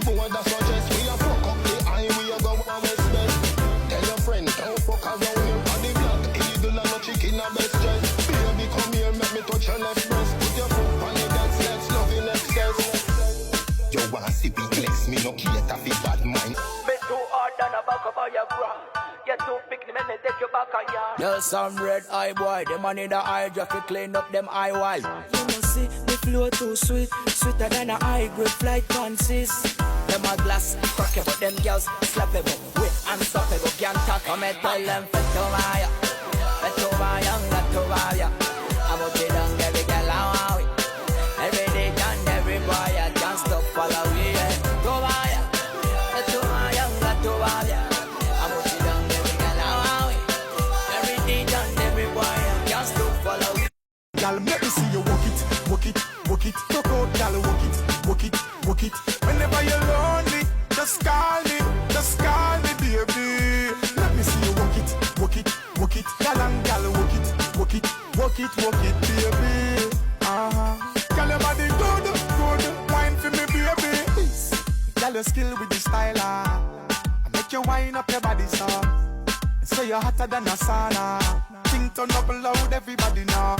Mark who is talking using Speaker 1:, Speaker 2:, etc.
Speaker 1: More that suggest we a fuck up the eye, we a go and west best. Tell your friend, don't fuck around your body block. Eagle and no chicken a best dress. Baby, come here, make me touch your left breast. Put your foot on the dance, let's love in excess. You wanna see big legs, me no cater for bad mind.
Speaker 2: Me too hard than a back of your bra. You too big, me take you back on ya.
Speaker 3: Tell some red eye boy, them man in the eye just to clean up them eye wall.
Speaker 4: You know see, the flow too sweet, sweeter than a high grade flight Konshens.
Speaker 3: Them a glass crack it, but them girls slap it, wait unstoppable. Ganter come and tell them Fetovaya, Fetovaya. I'm out here down every girl I want. Every day and every boy I can't stop follow me. Fetovaya, Fetovaya. I'm out here down every girl I want. Every day and every boy I can't stop follow me.
Speaker 5: Girl, let me see you walk it, walk it, walk it. Talk out, girl, walk it, walk it, walk it. Whenever you're lonely, just call me, baby. Let me see you walk it, walk it, walk it. Girl and girl, walk it, walk it, walk it, walk it, baby. Girl, your body good, wine for me, baby. Girl, your skill with the style, I make you wine up your body, so. Say you're hotter than a sauna. Think turn up loud, everybody now.